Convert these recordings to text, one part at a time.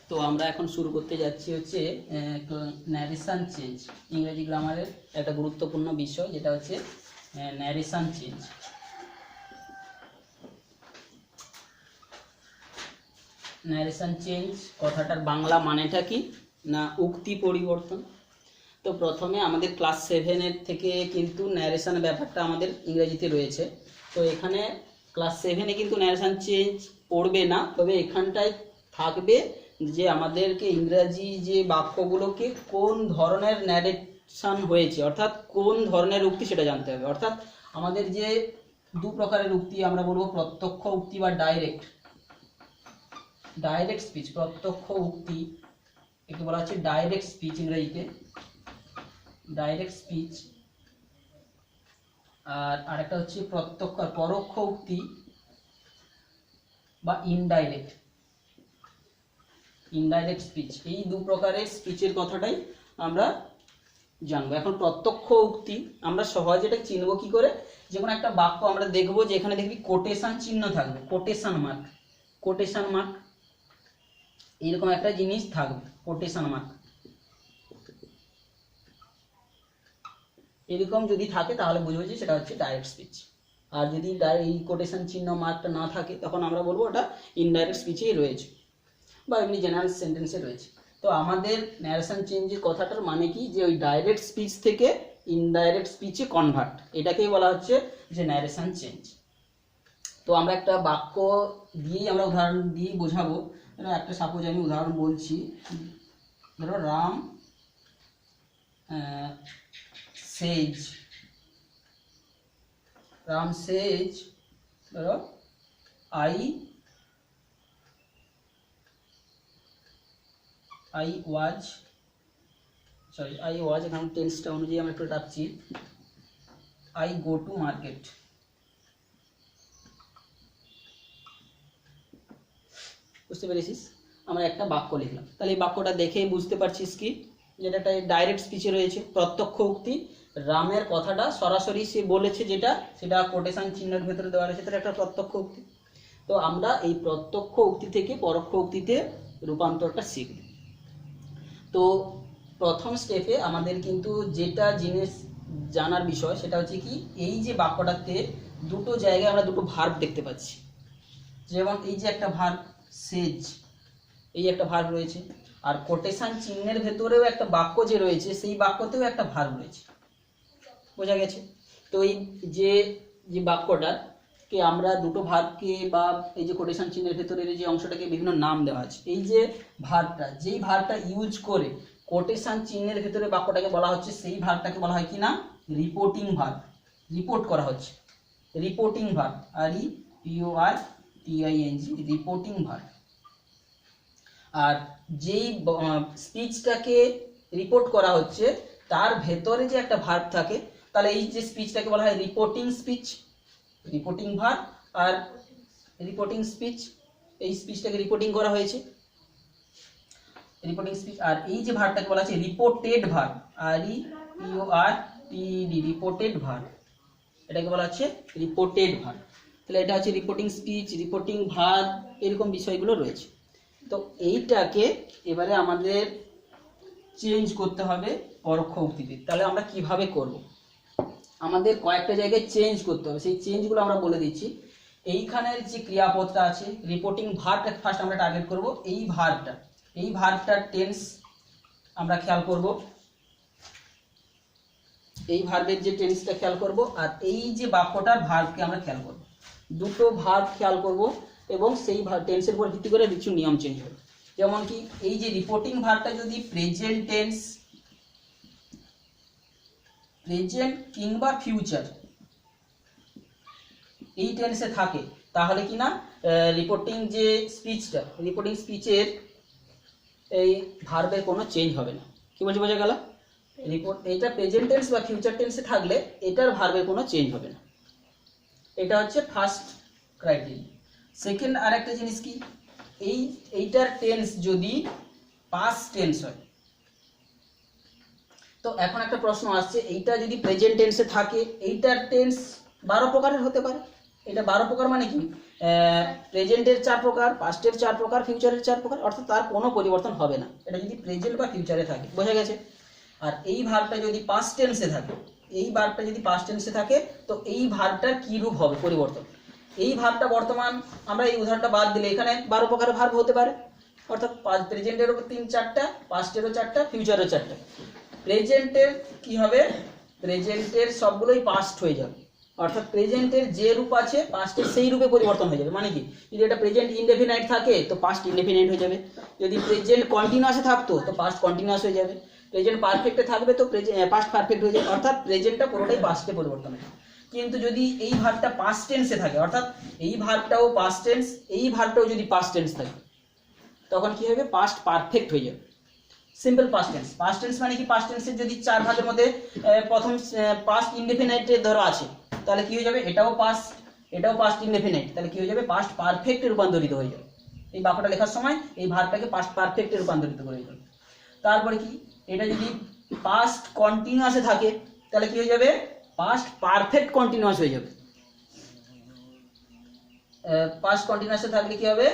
তো আমরা এখন শুরু করতে যাচ্ছি হচ্ছে ন্যারেশন চেঞ্জ, ইংরেজি গ্রামারের একটা গুরুত্বপূর্ণ বিষয় যেটা হচ্ছে ন্যারেশন চেঞ্জ। ন্যারেশন চেঞ্জ কথাটার বাংলা মানেটা কি না উক্তি পরিবর্তন। তো প্রথমে আমাদের ক্লাস 7-এর থেকে কিন্তু ন্যারেশন ব্যাপারটা আমাদের ইংরেজিতে রয়েছে। তো এখানে ক্লাস 7-এ কিন্তু ন্যারেশন চেঞ্জ পড়বে না, তবে এখানটায় থাকবে যে আমাদেরকে ইংরাজি যে বাক্যগুলোকে কোন ধরনের ন্যারেশন হয়েছে, অর্থাৎ কোন ধরনের উক্তি সেটা জানতে হবে। অর্থাৎ আমাদের যে দু প্রকারের উক্তি আমরা বলবো, প্রত্যক্ষ উক্তি বা ডাইরেক্ট স্পিচ। প্রত্যক্ষ উক্তি একে বলা হচ্ছে ডাইরেক্ট স্পিচ, ইংরেজিতে ডাইরেক্ট স্পিচ। আর আরেকটা হচ্ছে প্রত্যক্ষ পরোক্ষ উক্তি বা ইনডাইরেক্ট স্পিচ। এই দু প্রকারের স্পিচের কথাটাই আমরা জানবো। এখন প্রত্যক্ষ উক্তি আমরা সহজে এটা চিনবো কি করে, যে কোনো একটা বাক্য আমরা দেখবো যে এখানে দেখবি কোটেশন চিহ্ন থাকবে, কোটেশন মার্ক এইরকম একটা জিনিস থাকবে, কোটেশন মার্ক এরকম যদি থাকে তাহলে বুঝবো যে সেটা হচ্ছে ডাইরেক্ট স্পিচ। আর যদি এই কোটেশন চিহ্ন মার্কটা না থাকে তখন আমরা বলবো ওটা ইনডাইরেক্ট স্পিচেই রয়েছে বা এমনি জেনারেল সেন্টেন্সে রয়েছে। তো আমাদের ন্যারেশন চেঞ্জের কথাটার মানে কি, যে ওই ডাইরেক্ট স্পিচ থেকে ইনডাইরেক্ট স্পিচে কনভার্ট, এটাকেই বলা হচ্ছে যে ন্যারেশন চেঞ্জ। তো আমরা একটা বাক্য দিয়েই আমরা উদাহরণ দিয়েই বোঝাবো। একটা সাপোজ আমি উদাহরণ বলছি, ধরো রাম সেজ ধরো I was এখানে টেন্সটা অনুযায়ী আমরা একটু রাখছি, I go to market। বুঝতে পেরেছিস? আমরা একটা বাক্য লিখলাম, তাহলে এই বাক্যটা দেখেই বুঝতে পারছিস কি যেটা ডাইরেক্ট স্পিচে রয়েছে, প্রত্যক্ষ উক্তি। রামের কথাটা সরাসরি সে বলেছে, সেটা কোটেশন চিহ্নের ভেতরে দেওয়া রয়েছে, সেটা একটা প্রত্যক্ষ উক্তি। তো আমরা এই প্রত্যক্ষ উক্তি থেকে পরোক্ষ উক্তিতে রূপান্তরটা শিখব। তো প্রথম স্টেপে আমাদের কিন্তু যেটা জিনিস জানার বিষয় সেটা হচ্ছে কি, এই যে বাক্যটাতে দুটো জায়গায় আমরা দুটো ভার্ব দেখতে পাচ্ছি। যেমন এই যে একটা ভার্ব সেজ, এই একটা ভার্ব রয়েছে, আর কোটেশন চিহ্নের ভেতরেও একটা বাক্য যে রয়েছে সেই বাক্যতেও একটা ভার্ব রয়েছে। বোঝা গেছে? তো এই যে বাক্যটাকে আমরা দুটো ভার্বকে বা এই যে কোটেশন চিহ্নের ভেতরের যে অংশটাকে বিভিন্ন নাম দেওয়া আছে, এই যে যেই ভার্বটা ইউজ করে কোটেশন চিহ্নের ভেতরে বাক্যটাকে বলা হচ্ছে, সেই ভার্বটাকে বলা হয় কি না রিপোর্টিং ভার্ব। রিপোর্ট করা হচ্ছে, reporting verb, REPORTING, reporting verb. আর যেই স্পিচটাকে রিপোর্ট করা হচ্ছে তার ভেতরে যে একটা ভার্ব থাকে, তাহলে এই যে স্পিচটাকে বলা হয় রিপোর্টিং স্পিচ, রিপোর্টিং ভার্ব আর রিপোর্টিং স্পিচ। এই স্পিচটাকে রিপোর্টিং করা হয়েছে, রিপোর্টিং স্পিচ। আর এই যে ভার্বটাকে বলা হচ্ছে reported verb, REPORTED, reported verb, এটাকে বলা হচ্ছে রিপোর্টেড ভার্ব। তাহলে এটা হচ্ছে রিপোর্টিং স্পিচ, রিপোর্টিং ভার্ব, এরকম বিষয়গুলো রয়েছে। তো এইটাকে এবারে আমাদের চেঞ্জ করতে হবে পরোক্ষ উক্তিতে। তাহলে আমরা কিভাবে করব, আমাদের কয়েকটা জায়গায় চেঞ্জ করতে হবে, সেই চেঞ্জগুলো আমরা বলে দিচ্ছি। এইখানের যে ক্রিয়াপদটা আছে রিপোর্টিং ভার্বটা ফার্স্ট আমরা টার্গেট করব। এই ভার্বটার টেন্স আমরা খেয়াল করব, এই ভার্বের যে টেন্সটা খেয়াল করব, আর এই যে বাক্যটার ভার্বকে আমরা খেয়াল করব। দুটো ভার্ব খেয়াল করব এবং সেই টেন্সের উপর ভিত্তি করে কিছু নিয়ম চেঞ্জ হবে। যেমন কি এই যে রিপোর্টিং ভার্বটা যদি প্রেজেন্ট কিংবা ফিউচার এই টেন্সে থাকে, তাহলে কি না রিপোর্টিং স্পিচের এই ভার্বের কোনো চেঞ্জ হবে না। কি বলছি, বোঝা গেল? এটা প্রেজেন্ট টেন্স বা ফিউচার টেন্সে থাকলে এটার ভার্বের কোনো চেঞ্জ হবে না। এটা হচ্ছে ফার্স্ট ক্রাইটেরিয়া। সেকেন্ড আরেকটা জিনিস কি, এইটার টেন্স যদি পাস্ট টেন্স হয়, তো এখন একটা প্রশ্ন আসছে, এইটা যদি প্রেজেন্ট টেন্সে থাকে এইটার টেন্স 12 প্রকারের হতে পারে। এটা 12 প্রকার মানে কি, প্রেজেন্টের 4 প্রকার, পাস্টের 4 প্রকার, ফিউচারের 4 প্রকার, অর্থাৎ তার কোনো পরিবর্তন হবে না এটা যদি প্রেজেন্ট বা ফিউচারে থাকে। বোঝা গেছে? আর এই ভার্বটা যদি পাস্ট টেন্সে থাকে, এই ভার্বটা যদি পাস্ট টেন্সে থাকে তো এই ভার্বটার কি রূপ হবে পরিবর্তন। এই ভার্বটা বর্তমান, আমরা এই উদাহরণটা বাদ দিলে এখানে 12 প্রকারের ভার্ব হতে পারে, অর্থাৎ প্রেজেন্টেরও 3-4টা, পাস্টেরও 4টা, ফিউচারেরও 4টা। প্রেজেন্টের কি হবে? প্রেজেন্টের সবগুলোই পাস্ট হয়ে যাবে, অর্থাৎ প্রেজেন্টের যে রূপ আছে পাস্টের সেই রূপে পরিবর্তন হয়ে যাবে। মানে কি, যদি এটা প্রেজেন্ট ইনডেফিনাইট থাকে তো পাস্ট ইনডেফিনাইট হয়ে যাবে, যদি প্রেজেন্ট কন্টিনিউয়াসে থাকতো তো পাস্ট কন্টিনিউয়াস হয়ে যাবে, প্রেজেন্ট পারফেক্টে থাকবে তো পাস্ট পারফেক্ট হয়ে যাবে, অর্থাৎ প্রেজেন্টটা পুরোটাই পাস্টে পরিবর্তন হয়। কিন্তু যদি এই ভার্বটা পাস্ট টেন্সে থাকে, অর্থাৎ এই ভার্বটাও পাস্ট টেন্স, এই ভার্বটাও যদি পাস্ট টেন্স থাকে তখন কি হবে? পাস্ট পারফেক্ট হয়ে যাবে। Simple past tense. Past tense মানে কি? পাস্ট টেন্সের যদি 4 ভাগের মধ্যে প্রথম পাস্ট ইনডেফিনাইট ধরো আছে, তাহলে কি হয়ে যাবে? এটাও পাস্ট ইনডেফিনাইট, তাহলে কি হয়ে যাবে? পাস্ট পারফেক্টে রূপান্তরিত হয়ে যাবে। এই বাক্যটা লেখার সময় এই ভার্বটাকে পাস্ট পারফেক্টে রূপান্তরিত করে যাবে। তারপরে কি, এটা যদি পাস্ট কন্টিনিউয়াসে থাকে তাহলে কি হয়ে যাবে? পাস্ট পারফেক্ট কন্টিনিউয়াস হয়ে যাবে। পাস্ট কন্টিনিউয়াসে থাকলে কি হবে?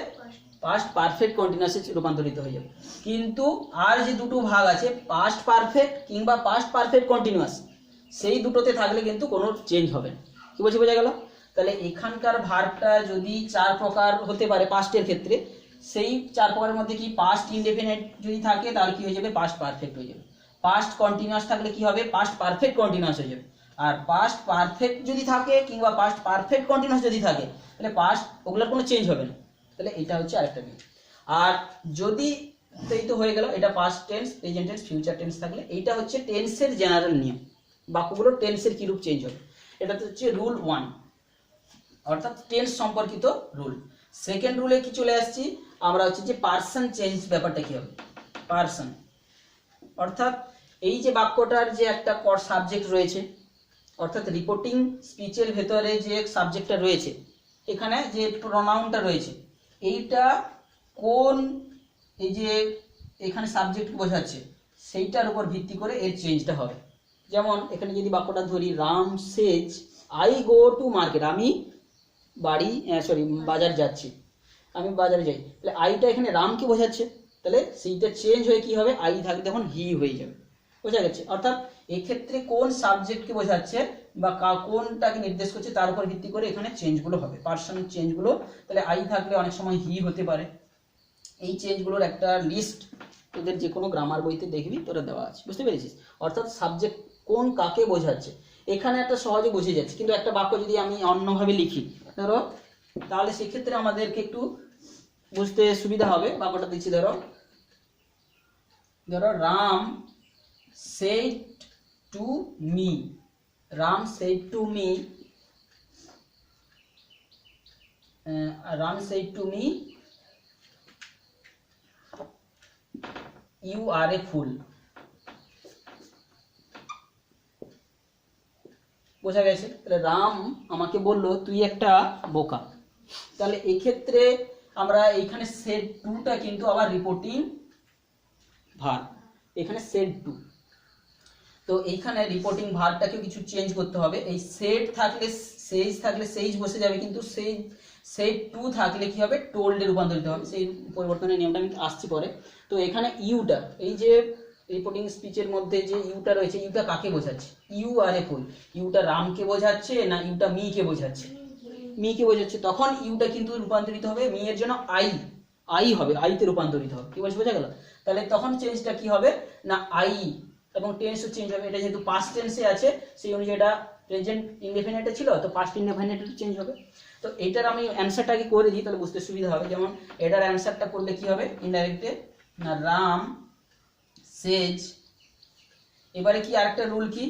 পাস্ট পারফেক্ট কন্টিনিউয়াসে রূপান্তরিত হয়ে যাবে। কিন্তু আর যে দুটো ভাগ আছে, পাস্ট পারফেক্ট কিংবা পাস্ট পারফেক্ট কন্টিনিউয়াস, সেই দুটোতে থাকলে কিন্তু কোনো চেঞ্জ হবে না। কি বলছি, বোঝা গেল? তাহলে এখানকার ভার্বটা যদি 4 প্রকার হতে পারে পাস্টের ক্ষেত্রে, সেই 4 প্রকারের মধ্যে কি পাস্ট ইনডেফিনিট যদি থাকে তাহলে কি হয়ে যাবে? পাস্ট পারফেক্ট হয়ে যাবে। পাস্ট কন্টিনিউয়াস থাকলে কি হবে? পাস্ট পারফেক্ট কন্টিনিউয়াস হয়ে যাবে। আর পাস্ট পারফেক্ট যদি থাকে কিংবা পাস্ট পারফেক্ট কন্টিনিউয়াস যদি থাকে তাহলে পাস্ট, ওগুলোর কোনো চেঞ্জ হবে না। তাহলে এটা হচ্ছে আরেকটা নিয়ম। আর যদি, এই তো হয়ে গেল, এটা past tense, present tense, future tense থাকলে এইটা হচ্ছে টেন্সের জেনারেল নিয়ম, বাক্যগুলোর টেন্সের কি রূপ চেঞ্জ হবে। এটা তো হচ্ছে রুল 1, অর্থাৎ টেন্স সম্পর্কিত রুল। সেকেন্ড রুলে কি চলে আসছি আমরা, হচ্ছে যে পার্সন চেঞ্জ ব্যাপারটা কি হবে। পার্সন অর্থাৎ এই যে বাক্যটার যে একটা সাবজেক্ট রয়েছে, অর্থাৎ রিপোর্টিং স্পিচের ভেতরে যে সাবজেক্টটা রয়েছে, এখানে যে প্রোনাউনটা রয়েছে, এইটা কোন, এই যে এখানে সাবজেক্ট বোঝাচ্ছে সেইটার উপর ভিত্তি করে এর চেঞ্জটা হবে। যেমন এখানে যদি বাক্যটা ধরি, Ram says I go to market, আমি বাজার যাচ্ছি, আমি বাজারে যাই, তাহলে আইটা এখানে রামকে বোঝাচ্ছে, তাহলে সেইটা চেঞ্জ হয়ে কি হবে? আই থাকলে তখন হি হয়ে যাবে। বোঝা গেছে? অর্থাৎ এক্ষেত্রে কোন সাবজেক্টকে বোঝাচ্ছে বা কোনটাকে নির্দেশ করছে তার উপর ভিত্তি করে এখানে চেঞ্জগুলো হবে, পার্সন চেঞ্জগুলো। তাহলে আই থাকলে অনেক সময় হি হতে পারে। এই চেঞ্জগুলোর একটা লিস্ট তোদের যে কোনো গ্রামার বইতে দেখবি তোরা দেওয়া আছে, বুঝতে পেরেছিস? অর্থাৎ সাবজেক্ট কোন কাকে বোঝাচ্ছে এখানে একটা সহজে বুঝে যাচ্ছে। কিন্তু একটা বাক্য যদি আমি অন্যভাবে লিখি ধরো, তাহলে সেক্ষেত্রে আমাদেরকে একটু বুঝতে সুবিধা হবে। বাক্যটা দিচ্ছি, ধরো Ram said to me, Ram said to me, Ram said to me, you are a fool. বোঝা গেছে? তাহলে রাম আমাকে বলল তুই একটা বোকা। তাহলে এই ক্ষেত্রে আমরা এইখানে said to টা কিন্তু আবার রিপোর্টিং ভার্ব, এখানে said to, তো এইখানে রিপোর্টিং ভার্বটাকে কিছু চেঞ্জ করতে হবে। এই সেড থাকলে সেইজ বসে যাবে, কিন্তু সেড টু থাকলে কি হবে? টোল্ডে রূপান্তরিত হবে। সেই পরিবর্তনের নিয়মটা আমি আসছি পরে। তো এখানে ইউটা, এই যে রিপোর্টিং স্পিচের মধ্যে যে ইউটা রয়েছে, ইউটা কাকে বোঝাচ্ছে? You R A full, Yuta রামকে বোঝাচ্ছে না ইউটা মিকে বোঝাচ্ছে? মিকে বোঝাচ্ছে। তখন ইউটা কিন্তু রূপান্তরিত হবে মি এর জন্য আই হবে, আইতে রূপান্তরিত হবে। কি বলছি, বোঝা গেল? তাহলে তখন চেঞ্জটা কি হবে না আই, এবং টেন্সও চেঞ্জ হবে। এটা যেহেতু পাস্ট টেন্সে আছে সেই অনুযায়ী এটা প্রেজেন্ট ইনডেফিনিটে ছিল, তো পাস্ট ইনডেফিনিটে চেঞ্জ হবে। তো এটার আমি অ্যান্সারটাকে করে দিই, তাহলে বুঝতে সুবিধা হবে। যেমন এটার অ্যান্সারটা করলে কি হবে ইনডাইরেক্টে না, রাম সেজ, এবারে কি আরেকটা রুল কি,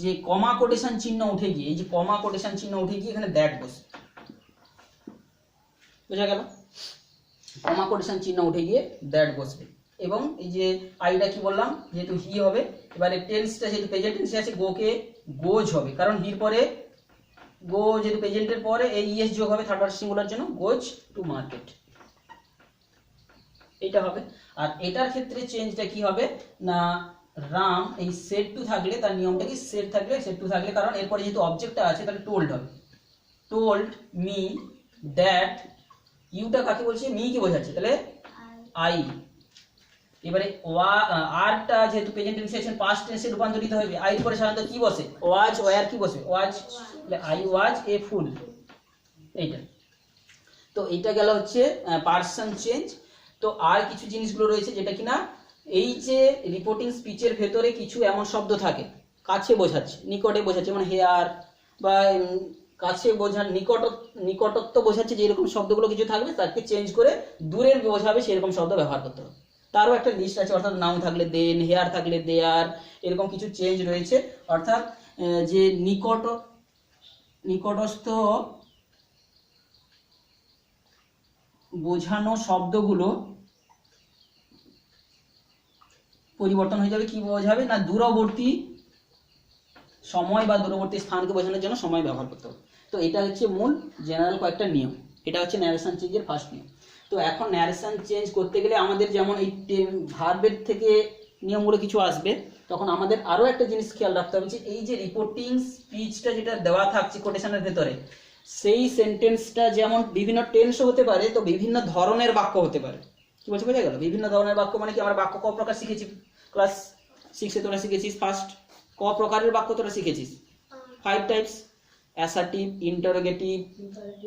যে কমা কোটেশন চিহ্ন উঠে গিয়ে, এই যে কমা কোটেশন চিহ্ন উঠে গিয়ে এখানে দ্যাট বসে, বোঝা গেল? কমা কোটেশন চিহ্ন উঠে গিয়ে দ্যাট বসবে। এবং এই যে আইটা কি বললাম, যেহেতু হি হবে, এবারে টেন্সটা যেহেতু প্রেজেন্ট টেন্সে আছে গোকে গোজ হবে, কারণ হির পরে গো, যেহেতু প্রেজেন্টের পরে এই ইএস যোগ হবে থার্ড পারসন সিঙ্গুলার জন্য, গোজ টু মার্কেট, এটা হবে। আর এটার ক্ষেত্রে চেঞ্জটা কি হবে না, রাম এই সেট টু থাকলে তার নিয়মটা কি, সেট টু থাকলে কারণ এরপরে যেহেতু অবজেক্টটা আছে তাহলে টোল্ড হবে, টোল্ড মি দ্যাট, ইউটা কাকে বলছে, মি কে বোঝাচ্ছে, তাহলে আই। এবারে আরটা যেহেতু প্রেজেন্ট টেন্সে আছে পাস্ট টেন্সে রূপান্তরিত হবে, আই পরে সাধারণত কি বসে, ওয়াজ, ওয়্যার কি বসে, ওয়াজ, তাহলে আই ওয়াজ এ ফুল, এইটা। তো এইটা গেল হচ্ছে পার্সন চেঞ্জ। তো আর কিছু জিনিসগুলো রয়েছে যেটা কিনা এই যে রিপোর্টিং স্পিচের ভেতরে কিছু এমন শব্দ থাকে কাছে বোঝাচ্ছে, নিকটে বোঝাচ্ছে, মানে হেয়ার বা কাছে বোঝার নিকটত্ব বোঝাচ্ছে, যে এরকম শব্দগুলো কিছু থাকবে তাকে চেঞ্জ করে দূরের বোঝাবে সেরকম শব্দ ব্যবহার করতে হবে। তারও একটা লিস্ট আছে, অর্থাৎ নাউন থাকলে দেন, হেয়ার থাকলে দেয়ার, এরকম কিছু চেঞ্জ রয়েছে। অর্থাৎ যে নিকটস্থ বোঝানো শব্দগুলো পরিবর্তন হয়ে যাবে, কি বোঝাবে না, দূরবর্তী সময় বা দূরবর্তী স্থানকে বোঝানোর জন্য সময় ব্যবহার করতে হবে। তো এটা হচ্ছে মূল জেনারেল কয়েকটা নিয়ম। এটা হচ্ছে ন্যারেশন চেঞ্জের ফার্স্ট নিয়ম। তো এখন ন্যারেশন চেঞ্জ করতে গেলে আমাদের যেমন এই ভার্বের থেকে নিয়মগুলো কিছু আসবে, তখন আমাদের আরও একটা জিনিস খেয়াল রাখতে হবে যে এই যে রিপোর্টিং স্পিচটা যেটা দেওয়া থাকছে কোটেশনের ভেতরে, সেই সেন্টেন্সটা যেমন বিভিন্ন টেন্সও হতে পারে, তো বিভিন্ন ধরনের বাক্য হতে পারে। কি বলছে, বোঝা গেল? বিভিন্ন ধরনের বাক্য মানে কি, আমরা বাক্য ক প্রকার শিখেছি ক্লাস 6-এ, তোরা শিখেছিস ফার্স্ট ক প্রকারের বাক্য তোরা শিখেছিস, 5 types, assertive, interrogative,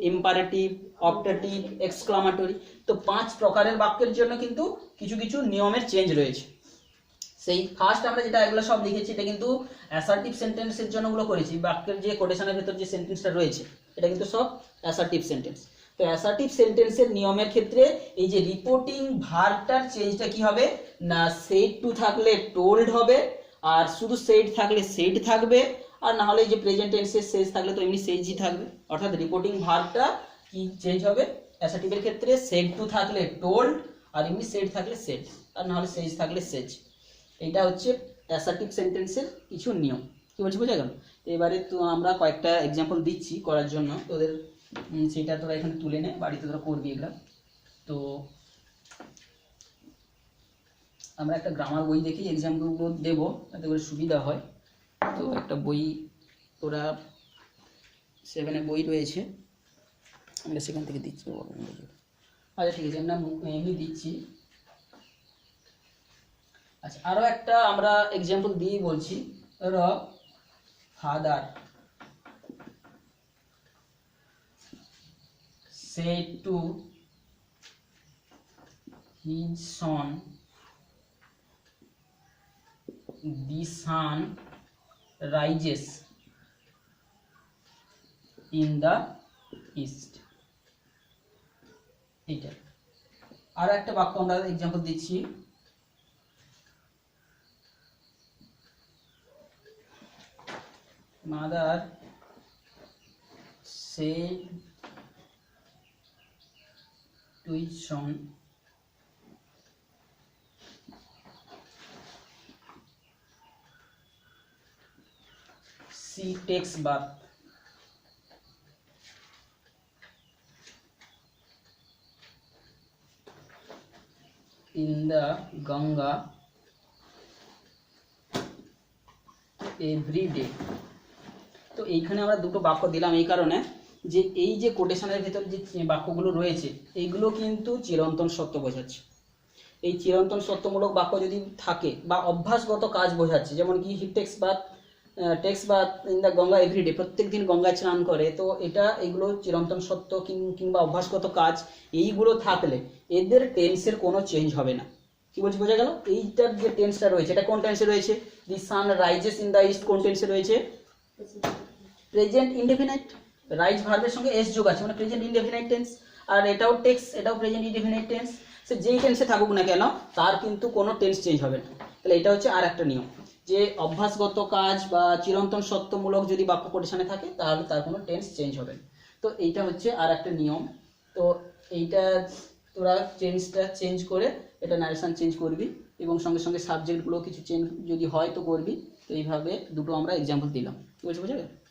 imperative, optative, exclamatory. তো 5 প্রকারের বাক্যের জন্য কিন্তু কিছু কিছু নিয়মের চেঞ্জ রয়েছে। সেই ফার্স্ট আমরা যেটা এগুলো সব লিখেছি, এটা কিন্তু অ্যাসার্টিভ সেন্টেন্সের জন্য গুলো করেছি। বাক্যের যে কোটেশনের ভেতর যে সেন্টেন্সটা রয়েছে এটা কিন্তু সব অ্যাসার্টিভ সেন্টেন্স। তো অ্যাসার্টিভ সেন্টেন্সের নিয়মের ক্ষেত্রে এই যে রিপোর্টিং ভার্বটার চেঞ্জটা কি হবে না, সেড টু থাকলে টোল্ড হবে, আর শুধু সেড থাকলে সেড থাকবে, আর না হলে যে প্রেজেন্ট টেন্সের শেষ থাকলে তো এমনি সেজই থাকবে। অর্থাৎ রিপোর্টিং ভার্বটা কি চেঞ্জ হবে, অ্যাসার্টিভের ক্ষেত্রে সেড টু থাকলে টোল্ড, আর এমনি সেড থাকলে সেড, আর না হলে সেজ থাকলে সেজ। এইটা হচ্ছে অ্যাসার্টিভ সেন্টেন্সের কিছু নিয়ম। কি বলছি, বোঝা গেল? এবারে তো আমরা কয়েকটা এক্সাম্পল দিচ্ছি করার জন্য, তোদের সেটা তোরা এখানে তুলে নে, বাড়িতে তোরা করবি এগুলা। তো আমরা একটা গ্রামার বই দেখি এক্সাম্পলগুলো দেবো যাতে করে সুবিধা হয়। তো একটা বই তোরা 7-এ বই রয়েছে, আমরা সেখান থেকে দিচ্ছি। আচ্ছা ঠিক আছে, আমরা এমনি দিচ্ছি। আচ্ছা, আরো একটা আমরা এক্সাম্পল দিয়ে বলছি। ধরো father said to his son, the sun rises in the east. এইটা আর একটা বাক্য আমরা এক্সাম্পল দিচ্ছি। mother said to his son, she takes bath in the Ganga every day. তো এইখানে আমরা দুটো বাক্য দিলাম এই কারণে যে এই যে কোটেশনের ভেতরে যে বাক্যগুলো রয়েছে এইগুলো কিন্তু চিরন্তন সত্য বোঝাচ্ছে। এই চিরন্তন সত্যমূলক বাক্য যদি থাকে বা অভ্যাসগত কাজ বোঝাচ্ছে, যেমন কি he takes bath in the Ganga everyday, প্রত্যেক দিন গঙ্গায় স্নান করে, তো এটা এগুলো চিরন্তন সত্য কিংবা অভ্যাসগত কাজ, এইগুলো থাকলে এদের টেন্সের কোনো চেঞ্জ হবে না। কি বলছি, বোঝা গেল? এইটার যে টেন্সটা রয়েছে এটা কোন টেন্সে রয়েছে, the sun rises in the east কোন টেন্সে রয়েছে, প্রেজেন্ট ইনডেফিনাইট, রাইজ ভার্বের সঙ্গে এস যোগ আছে মানে প্রেজেন্ট ইনডেফিনাইট টেন্স। আর এটাও টেক্স, এটাও প্রেজেন্ট ইনডেফিনাইট টেন্স। সে যেই টেন্সে থাকুক না কেন তার কিন্তু কোনো টেন্স চেঞ্জ হবে না। তাহলে এটা হচ্ছে আর একটা নিয়ম যে অভ্যাসগত কাজ বা চিরন্তন সত্যমূলক যদি বাক্য কোটেশনে থাকে তাহলে তার কোনো টেন্স চেঞ্জ হবে না। তো এইটা হচ্ছে আর একটা নিয়ম। তো এইটা তোরা চেঞ্জ করে এটা ন্যারেশন চেঞ্জ করবি এবং সঙ্গে সঙ্গে সাবজেক্টগুলো কিছু চেঞ্জ যদি হয় তো করবি। তো এইভাবে দুটো আমরা এক্সাম্পল দিলাম। বুঝতে পেরেছো?